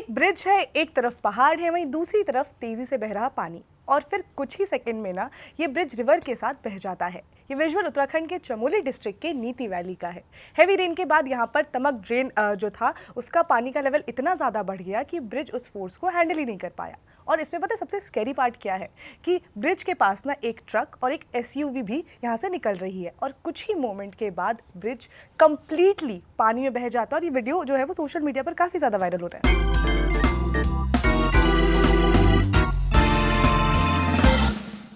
एक ब्रिज है, एक तरफ पहाड़ है, वहीं दूसरी तरफ तेजी से बह रहा पानी और फिर कुछ ही सेकंड में ना ये ब्रिज रिवर के साथ बह जाता है। ये विजुअल उत्तराखंड के चमोली डिस्ट्रिक्ट के नीति वैली का है। हेवी रेन के बाद यहाँ पर तमक ड्रेन जो था उसका पानी का लेवल इतना ज़्यादा बढ़ गया कि ब्रिज उस फोर्स को हैंडल ही नहीं कर पाया। और इसमें पता है सबसे स्कैरी पार्ट क्या है कि ब्रिज के पास ना एक ट्रक और एक एसयूवी भी यहाँ से निकल रही है और कुछ ही मोमेंट के बाद ब्रिज कंप्लीटली पानी में बह जाता है। और ये वीडियो जो है वो सोशल मीडिया पर काफ़ी ज़्यादा वायरल हो रहा है।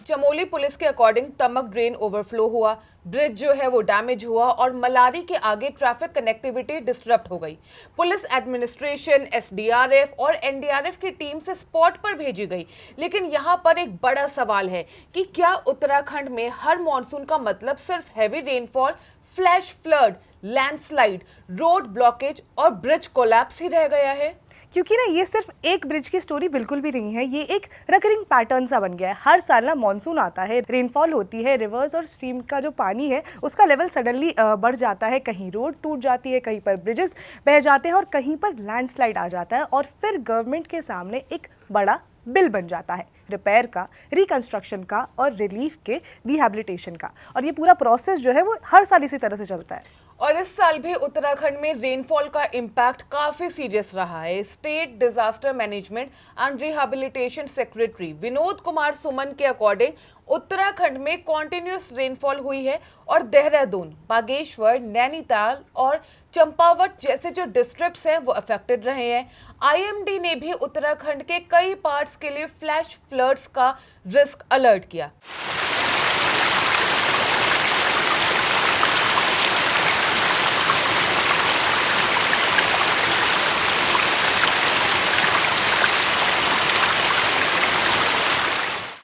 चमोली पुलिस के अकॉर्डिंग तमक ड्रेन ओवरफ्लो हुआ, ब्रिज जो है वो डैमेज हुआ और मलारी के आगे ट्रैफिक कनेक्टिविटी डिस्टर्ब हो गई। पुलिस एडमिनिस्ट्रेशन, एसडीआरएफ और एनडीआरएफ की टीम से स्पॉट पर भेजी गई। लेकिन यहाँ पर एक बड़ा सवाल है कि क्या उत्तराखंड में हर मॉनसून का मतलब सिर्फ heavy rainfall, flash flood, landslide, road blockage और ब्रिज कोलैप्स ही रह गया है? क्योंकि ना ये सिर्फ एक ब्रिज की स्टोरी बिल्कुल भी नहीं है, ये एक रिकरिंग पैटर्न सा बन गया है। हर साल ना मॉनसून आता है, रेनफॉल होती है, रिवर्स और स्ट्रीम का जो पानी है उसका लेवल सडनली बढ़ जाता है, कहीं रोड टूट जाती है, कहीं पर ब्रिजेस बह जाते हैं और कहीं पर लैंडस्लाइड आ जाता है और फिर गवर्नमेंट के सामने एक बड़ा बिल बन जाता है रिपेयर का, रिकंस्ट्रक्शन का और रिलीफ के रिहैबिलिटेशन का। और ये पूरा प्रोसेस जो है वो हर साल इसी तरह से चलता है। और इस साल भी उत्तराखंड में रेनफॉल का इम्पैक्ट काफी सीरियस रहा है। State disaster management and rehabilitation secretary Vinod Kumar Suman के अकॉर्डिंग उत्तराखंड में कॉन्टिन्यूस रेनफॉल हुई है और देहरादून, बागेश्वर, नैनीताल और चंपावत जैसे जो डिस्ट्रिक्ट्स हैं वो अफेक्टेड रहे हैं। आईएमडी ने भी उत्तराखंड के कई पार्ट्स के लिए फ्लैश फ्लड्स का रिस्क अलर्ट किया।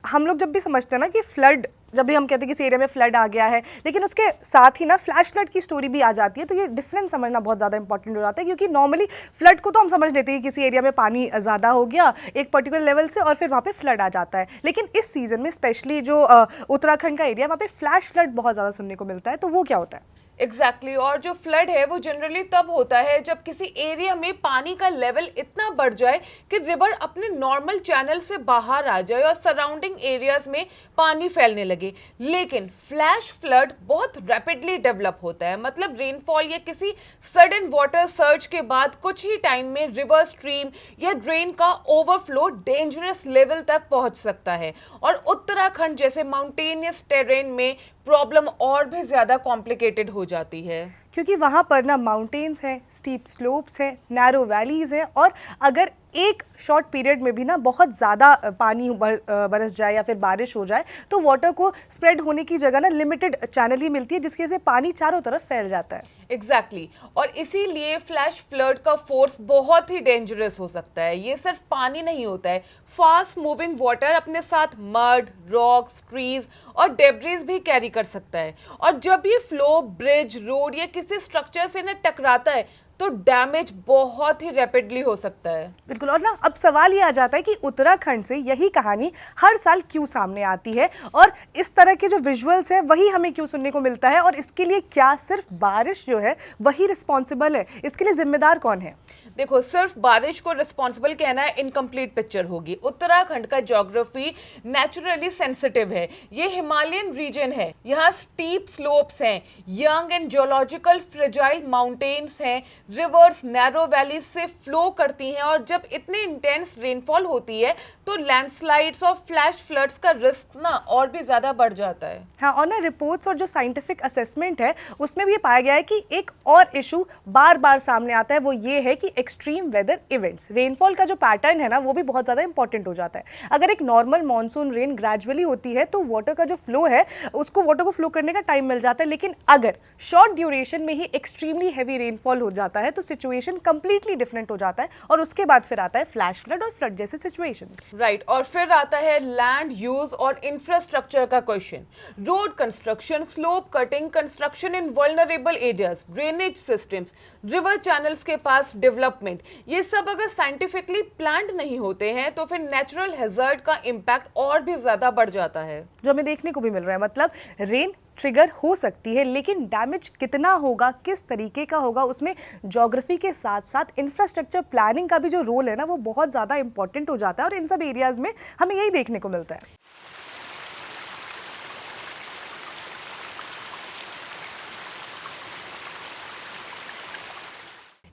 हम लोग जब भी समझते हैं ना कि फ्लड, जब भी हम कहते हैं कि इस एरिया में फ्लड आ गया है, लेकिन उसके साथ ही ना फ्लैश फ्लड की स्टोरी भी आ जाती है, तो ये डिफरेंस समझना बहुत ज़्यादा इंपॉर्टेंट हो जाता है। क्योंकि नॉर्मली फ्लड को तो हम समझ लेते हैं कि किसी एरिया में पानी ज़्यादा हो गया एक पर्टिकुलर लेवल से और फिर वहाँ पे फ्लड आ जाता है। लेकिन इस सीज़न में स्पेशली जो उत्तराखंड का एरिया, वहाँ पे फ्लैश फ्लड बहुत ज़्यादा सुनने को मिलता है। तो वो क्या होता है? एग्जैक्टली और जो फ्लड है वो जनरली तब होता है जब किसी एरिया में पानी का लेवल इतना बढ़ जाए कि रिवर अपने नॉर्मल चैनल से बाहर आ जाए और सराउंडिंग एरियाज में पानी फैलने लगे। लेकिन फ्लैश फ्लड बहुत रैपिडली डेवलप होता है, मतलब रेनफॉल या किसी सडन वाटर सर्ज के बाद कुछ ही टाइम में रिवर, स्ट्रीम या ड्रेन का ओवरफ्लो डेंजरस लेवल तक पहुंच सकता है। और उत्तराखंड जैसे माउंटेनियस टेरेन में प्रॉब्लम और भी ज्यादा कॉम्प्लिकेटेड हो जाती है, क्योंकि वहाँ पर ना माउंटेन्स हैं, स्टीप स्लोप्स हैं, नैरो वैलीज हैं और अगर एक शॉर्ट पीरियड में भी ना बहुत ज़्यादा पानी बरस जाए या फिर बारिश हो जाए तो वाटर को स्प्रेड होने की जगह ना लिमिटेड चैनल ही मिलती है, जिसकी वजह से पानी चारों तरफ फैल जाता है। एग्जैक्टली और इसीलिए फ्लैश फ्लड का फोर्स बहुत ही डेंजरस हो सकता है। ये सिर्फ पानी नहीं होता है, फास्ट मूविंग वाटर अपने साथ मड, रॉक्स, ट्रीज और डेब्रिस भी कैरी कर सकता है। और जब ये फ्लो ब्रिज, रोड या किसी स्ट्रक्चर से ना टकराता है तो डैमेज बहुत ही रैपिडली हो सकता है। बिल्कुल। और ना अब सवाल ये आ जाता है कि उत्तराखंड से यही कहानी हर साल क्यों सामने आती है और इस तरह के जो विजुअल्स हैं वही हमें क्यों सुनने को मिलता है, और इसके लिए क्या सिर्फ बारिश जो है वही रिस्पॉन्सिबल है? इसके लिए जिम्मेदार कौन है? देखो, सिर्फ बारिश को रिस्पॉन्सिबल कहना है इनकम्प्लीट पिक्चर होगी। उत्तराखंड का ज्योग्राफी नेचुरली सेंसिटिव है, ये हिमालयन रीजन है, यहाँ स्टीप स्लोप्स हैं, young and geological fragile mountains हैं, रिवर्स नैरो वैलीज से फ्लो करती हैं और जब इतने इंटेंस रेनफॉल होती है तो लैंडस्लाइड्स और फ्लैश फ्लड्स का रिस्क ना और भी ज्यादा बढ़ जाता है। हाँ, और ना रिपोर्ट्स और जो साइंटिफिक असेसमेंट है उसमें भी ये पाया गया है कि एक और इशू बार बार सामने आता है, वो ये है कि एक्सट्रीम वेदर इवेंट्स, रेनफॉल का जो पैटर्न है ना वो भी बहुत ज़्यादा इंपॉर्टेंट हो जाता है। अगर एक नॉर्मल मॉनसून रेन ग्रेजुअली होती है तो वाटर का जो फ्लो है उसको वाटर को फ्लो करने का टाइम मिल जाता है, लेकिन अगर शॉर्ट ड्यूरेशन में ही एक्सट्रीमली हैवी रेनफॉल हो जाता है तो सिचुएशन कंप्लीटली डिफरेंट हो जाता है और उसके बाद फिर आता है फ्लैश फ्लड और फ्लड जैसे सिचुएशंस। राइट और फिर आता है लैंड यूज और इंफ्रास्ट्रक्चर का question. Road construction, slope cutting, construction इन vulnerable areas, drainage systems, river channels के पास डेवलप डेवलपमेंट, ये सब अगर साइंटिफिकली प्लान्ड नहीं होते हैं तो फिर नेचुरल हैजर्ड का इम्पैक्ट और भी ज़्यादा बढ़ जाता है। जो हमें देखने को भी मिल रहा है, मतलब रेन ट्रिगर हो सकती है, लेकिन डैमेज कितना होगा, किस तरीके का होगा, उसमें ज्योग्राफी के साथ साथ इंफ्रास्ट्रक्चर प्लानिंग का भी जो रोल है ना, वो बहुत ज़्यादा इंपॉर्टेंट हो जाता है और इन सब एरियाज़ में हमें यही देखने को मिलता है।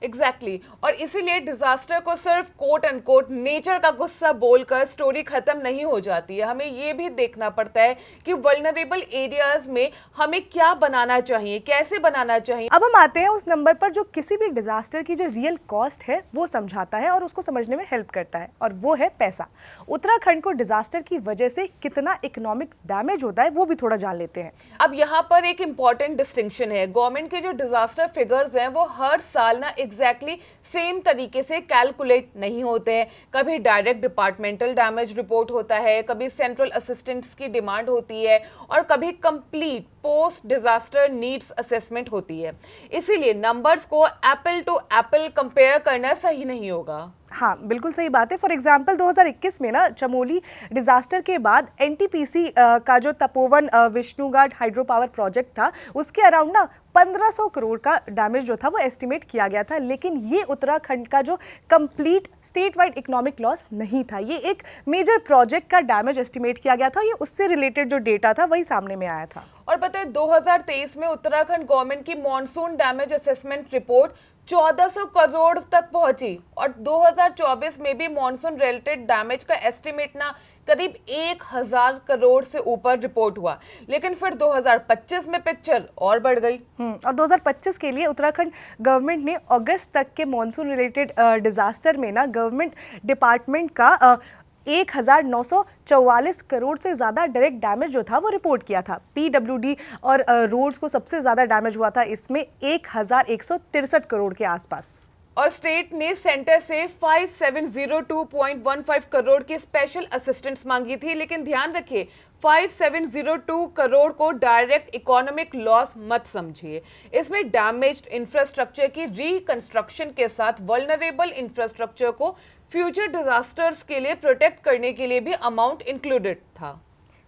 एग्जैक्टली और इसीलिए डिजास्टर को सिर्फ कोट एंड कोट नेचर का गुस्सा बोलकर स्टोरी खत्म नहीं हो जाती है। हमें ये भी देखना पड़ता है कि वल्नरेबल एरियाज में हमें क्या बनाना चाहिए, कैसे बनाना चाहिए। अब हम आते हैं उस नंबर पर जो किसी भी डिजास्टर की जो रियल कॉस्ट है वो समझाता है और उसको समझने में हेल्प करता है, और वो है पैसा। उत्तराखंड को डिजास्टर की वजह से कितना इकोनॉमिक डैमेज होता है वो भी थोड़ा जान लेते हैं। अब यहाँ पर एक इंपॉर्टेंट डिस्टिंक्शन है। गवर्नमेंट के जो डिजास्टर फिगर्स हैं वो हर साल ना एग्जैक्टली सेम तरीके से कैलकुलेट नहीं होते हैं। कभी डायरेक्ट डिपार्टमेंटल डैमेज रिपोर्ट होता है, कभी सेंट्रल असिस्टेंट्स की डिमांड होती है और कभी complete post disaster needs assessment होती है। इसीलिए नंबर्स को एप्पल टू एप्पल कंपेयर करना सही नहीं होगा। हाँ, बिल्कुल सही बात है। फॉर एग्जांपल 2021 में ना चमोली डिजास्टर के बाद एनटीपीसी का जो Tapovan Vishnughat hydro power project था, उसके अराउंड ना 1500 करोड़ का डैमेज जो था वो एस्टिमेट किया गया था। लेकिन ये उत्तराखंड का जो complete state wide economic loss नहीं था, ये एक मेजर प्रोजेक्ट का डैमेज एस्टिमेट किया गया था। ये उससे रिलेटेड जो डेटा था वही सामने में आया था। और पता है 2023 में उत्तराखंड गवर्नमेंट की monsoon damage assessment report 1400 crore तक पहुंची और 2024 में भी मॉनसून रिलेटेड डैमेज का एस्टिमेट ना करीब 1000 करोड़ से ऊपर रिपोर्ट हुआ। लेकिन फिर 2025 में पिक्चर और बढ़ गई। और 2025 के लिए उत्तराखंड गवर्नमेंट ने अगस्त तक के मॉनसून रिलेटेड डिजास्टर में ना गवर्नमेंट डिपार्टमेंट का 1944 करोड़ से ज़्यादा डायरेक्ट डैमेज जो था वो रिपोर्ट किया था। पीडब्ल्यूडी और रोड्स को सबसे ज़्यादा डैमेज हुआ था, इसमें 1163 करोड़ के आसपास। और स्टेट ने सेंटर से 5702.15 करोड़ की स्पेशल असिस्टेंस मांगी थी। लेकिन ध्यान रखिए 5702 करोड़ को डायरेक्ट इकोनॉमिक लॉस मत समझिए। इसमें डैमेज्ड इंफ्रास्ट्रक्चर की रिकंस्ट्रक्शन के साथ वल्नरेबल इंफ्रास्ट्रक्चर को फ्यूचर डिजास्टर्स के लिए प्रोटेक्ट करने के लिए भी अमाउंट इंक्लूडेड था।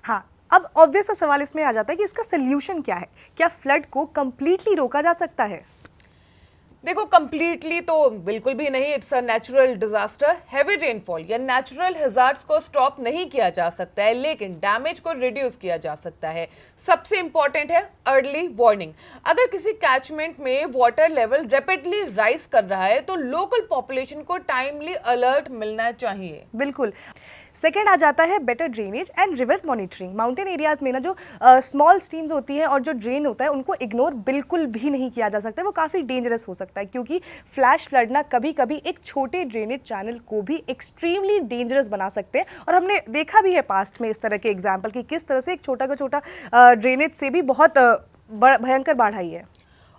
हाँ, अब ऑब्वियस सा सवाल इसमें आ जाता है कि इसका सोल्यूशन क्या है? क्या फ्लड को कंप्लीटली रोका जा सकता है? देखो कंप्लीटली तो बिल्कुल भी नहीं। It's a natural disaster. Heavy rainfall या नेचुरल हैजार्ड्स को स्टॉप नहीं किया जा सकता है, लेकिन डैमेज को रिड्यूस किया जा सकता है। सबसे इंपॉर्टेंट है अर्ली वार्निंग। अगर किसी कैचमेंट में वाटर लेवल रैपिडली राइज कर रहा है तो लोकल पॉपुलेशन को टाइमली अलर्ट मिलना चाहिए। बिल्कुल। सेकेंड आ जाता है better drainage and river monitoring. Mountain areas में ना जो स्मॉल स्ट्रीम्स होती हैं और जो ड्रेन होता है उनको इग्नोर बिल्कुल भी नहीं किया जा सकता है। वो काफ़ी डेंजरस हो सकता है, क्योंकि फ्लैश फ्लड ना कभी कभी एक छोटे ड्रेनेज चैनल को भी एक्सट्रीमली डेंजरस बना सकते हैं। और हमने देखा भी है पास्ट में इस तरह के एग्जाम्पल कि किस तरह से एक छोटा का छोटा ड्रेनेज से भी बहुत भयंकर बाढ़ आई है।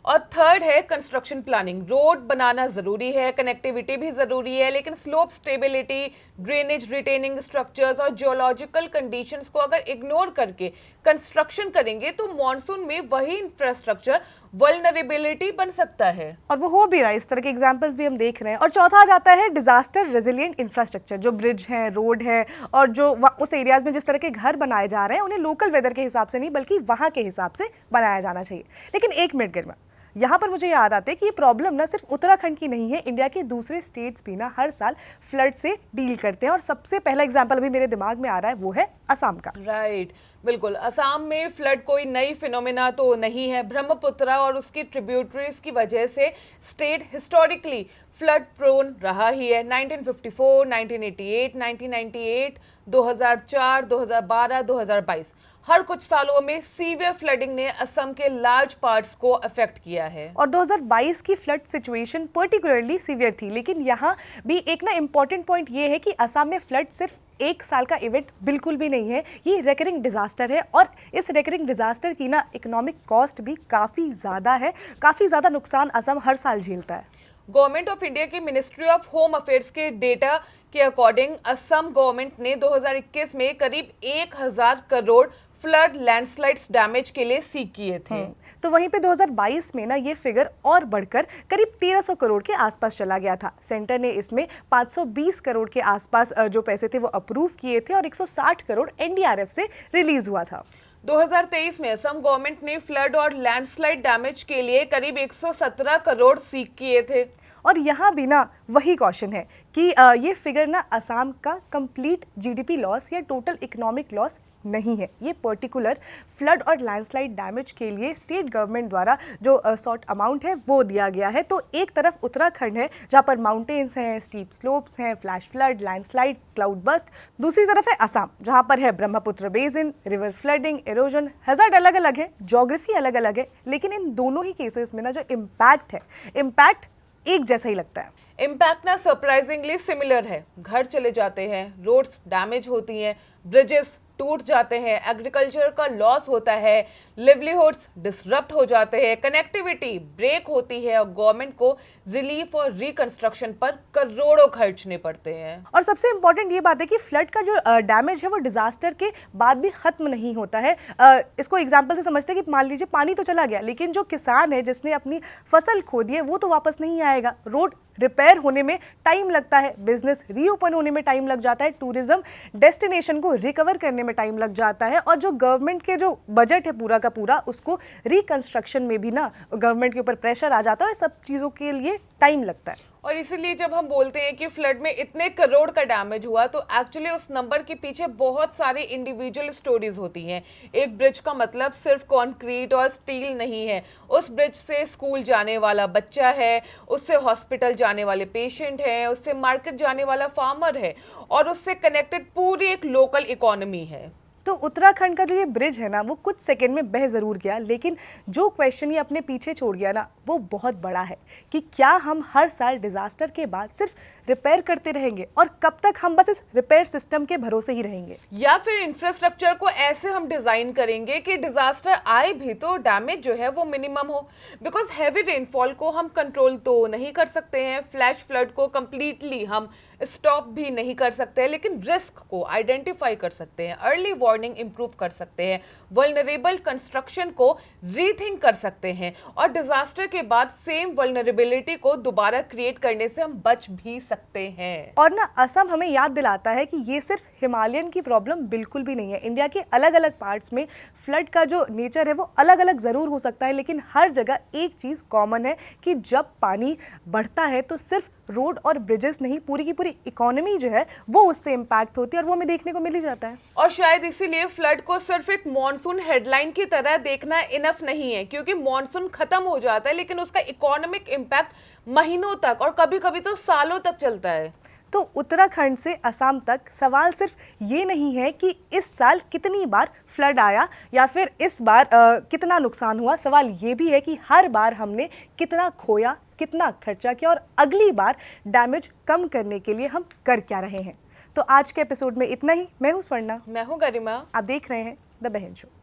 और थर्ड है कंस्ट्रक्शन प्लानिंग। रोड बनाना जरूरी है, कनेक्टिविटी भी जरूरी है, लेकिन slope stability, drainage retaining structures और जियोलॉजिकल कंडीशंस को अगर इग्नोर करके कंस्ट्रक्शन करेंगे तो मॉनसून में वही इंफ्रास्ट्रक्चर वल्नरेबिलिटी बन सकता है। और वो हो भी रहा है। इस तरह के एग्जांपल्स भी हम देख रहे हैं। और चौथा आ जाता है डिजास्टर रेजिलिएंट इंफ्रास्ट्रक्चर। जो ब्रिज है, रोड है और जो उस एरियाज में जिस तरह के घर बनाए जा रहे हैं उन्हें लोकल वेदर के हिसाब से नहीं बल्कि वहाँ के हिसाब से बनाया जाना चाहिए। लेकिन एक मिनट गरिमा, यहाँ पर मुझे याद आता है कि ये प्रॉब्लम ना सिर्फ उत्तराखंड की नहीं है, इंडिया के दूसरे स्टेट्स भी ना हर साल फ्लड से डील करते हैं। और सबसे पहला एग्जांपल अभी मेरे दिमाग में आ रहा है, वो है असम का। राइट, बिल्कुल। असम में फ्लड कोई नई फिनोमेना तो नहीं है। ब्रह्मपुत्रा और उसकी ट्रिब्यूटरीज की वजह से स्टेट हिस्टोरिकली फ्लड प्रोन रहा ही है। 1954, 1988, 1998, 2004, 2012, 2022 हर कुछ सालों में सीवियर फ्लडिंग ने असम के लार्ज पार्ट्स को अफेक्ट किया है। और 2022 की फ्लड सिचुएशन पर्टिकुलरली सीवियर थी। लेकिन यहाँ भी एक ना इम्पॉर्टेंट पॉइंट ये है कि असम में फ्लड सिर्फ एक साल का इवेंट बिल्कुल भी नहीं है, ये रेकरिंग डिजास्टर है। और इस रेकरिंग डिजास्टर की ना इकोनॉमिक कॉस्ट भी काफ़ी ज़्यादा है। काफ़ी ज़्यादा नुकसान असम हर साल झेलता है। गवर्नमेंट ऑफ इंडिया की मिनिस्ट्री ऑफ होम अफेयर्स के डेटा के अकॉर्डिंग असम गवर्नमेंट ने 2021 में करीब 1000 करोड़ फ्लड लैंडस्लाइड्स डैमेज के लिए सीक किए थे। तो वहीं पे 2022 में ना ये फिगर और बढ़कर करीब 1300 करोड़ के आसपास चला गया था। सेंटर ने इसमें 520 करोड़ के आसपास जो पैसे थे वो अप्रूव किए थे और 160 करोड़ एनडीआरएफ से रिलीज हुआ था। 2023 में असम गवर्नमेंट ने फ्लड और लैंडस्लाइड डैमेज के लिए करीब 117 करोड़ सीक किए थे। और यहाँ भी ना वही क्वेश्चन है कि ये फिगर ना असम का कंप्लीट जीडीपी लॉस या टोटल इकोनॉमिक लॉस नहीं है। ये पर्टिकुलर फ्लड और लैंडस्लाइड डैमेज के लिए स्टेट गवर्नमेंट द्वारा जो सॉर्ट अमाउंट है वो दिया गया है। तो एक तरफ उत्तराखंड है जहाँ पर माउंटेन्स हैं, स्टीप स्लोप्स हैं, flash flood, landslide, cloud burst. दूसरी तरफ है असम जहाँ पर है Brahmaputra basin, river flooding, halogen. Hazard अलग अलग है, ज्योग्राफी अलग अलग है, लेकिन इन दोनों ही केसेस में ना जो इम्पैक्ट है, इम्पैक्ट एक जैसा ही लगता है। इम्पैक्ट ना सरप्राइजिंगली सिमिलर है। घर चले जाते हैं, रोड्स डैमेज होती हैं, ब्रिजेस टूट जाते हैं, एग्रीकल्चर का लॉस होता है, लिवलीहुड्स डिसरप्ट हो जाते हैं, कनेक्टिविटी ब्रेक होती है और गवर्नमेंट को रिलीफ और रिकंस्ट्रक्शन पर करोड़ों खर्चने पड़ते हैं। और सबसे इंपॉर्टेंट ये बात है कि फ्लड का जो डैमेज है वो डिजास्टर के बाद भी खत्म नहीं होता है। इसको एग्जांपल से समझते हैं कि मान लीजिए पानी तो चला गया, लेकिन जो किसान है जिसने अपनी फसल खो दी है वो तो वापस नहीं आएगा। रोड रिपेयर होने में टाइम लगता है, बिजनेस रीओपन होने में टाइम लग जाता है, टूरिज्म डेस्टिनेशन को रिकवर करने में टाइम लग जाता है, और जो गवर्नमेंट के जो बजट है पूरा का पूरा उसको रिकंस्ट्रक्शन में भी ना गवर्नमेंट के ऊपर प्रेशर आ जाता है और सब चीज़ों के लिए टाइम लगता है। और इसीलिए जब हम बोलते हैं कि फ्लड में इतने करोड़ का डैमेज हुआ तो एक्चुअली उस नंबर के पीछे बहुत सारी इंडिविजुअल स्टोरीज होती हैं। एक ब्रिज का मतलब सिर्फ कंक्रीट और स्टील नहीं है। उस ब्रिज से स्कूल जाने वाला बच्चा है, उससे हॉस्पिटल जाने वाले पेशेंट हैं, उससे मार्केट जाने वाला फार्मर है और उससे कनेक्टेड पूरी एक लोकल इकोनॉमी है। तो उत्तराखंड का जो ये ब्रिज है ना वो कुछ सेकंड में बह ज़रूर गया, लेकिन जो क्वेश्चन ये अपने पीछे छोड़ गया ना वो बहुत बड़ा है कि क्या हम हर साल डिजास्टर के बाद सिर्फ रिपेयर करते रहेंगे और कब तक हम बस इस रिपेयर सिस्टम के भरोसे ही रहेंगे, या फिर इंफ्रास्ट्रक्चर को ऐसे हम डिजाइन करेंगे कि डिजास्टर आए भी तो डैमेज जो है वो मिनिमम हो। बिकॉज हैवी रेनफॉल को हम कंट्रोल तो नहीं कर सकते हैं, फ्लैश फ्लड को कंप्लीटली हम स्टॉप भी नहीं कर सकते हैं, लेकिन रिस्क को आइडेंटिफाई कर सकते हैं, अर्ली वार्निंग इंप्रूव कर सकते हैं, वल्नरेबल कंस्ट्रक्शन को रीथिंक कर सकते हैं और डिजास्टर के बाद सेम वल्नरेबिलिटी को दोबारा क्रिएट करने से हम बच भी सकते हैं। और ना असम हमें याद दिलाता है कि ये सिर्फ हिमालयन की प्रॉब्लम बिल्कुल भी नहीं है। इंडिया के अलग अलग पार्ट्स में फ्लड का जो नेचर है वो अलग अलग ज़रूर हो सकता है, लेकिन हर जगह एक चीज़ कॉमन है कि जब पानी बढ़ता है तो सिर्फ रोड और ब्रिजेस नहीं, पूरी की पूरी इकोनॉमी जो है वो उससे इम्पैक्ट होती है और वो हमें देखने को मिल ही जाता है। और शायद इसीलिए फ्लड को सिर्फ एक मॉनसून हेडलाइन की तरह देखना इनफ नहीं है, क्योंकि मॉनसून खत्म हो जाता है लेकिन उसका इकोनॉमिक इम्पैक्ट महीनों तक और कभी कभी तो सालों तक चलता है। तो उत्तराखंड से असम तक सवाल सिर्फ ये नहीं है कि इस साल कितनी बार फ्लड आया या फिर इस बार कितना नुकसान हुआ, सवाल ये भी है कि हर बार हमने कितना खोया, कितना खर्चा किया और अगली बार डैमेज कम करने के लिए हम कर क्या रहे हैं। तो आज के एपिसोड में इतना ही। मैं हूँ स्वर्णा, मैं हूँ गरिमा, आप देख रहे हैं द बहन शो।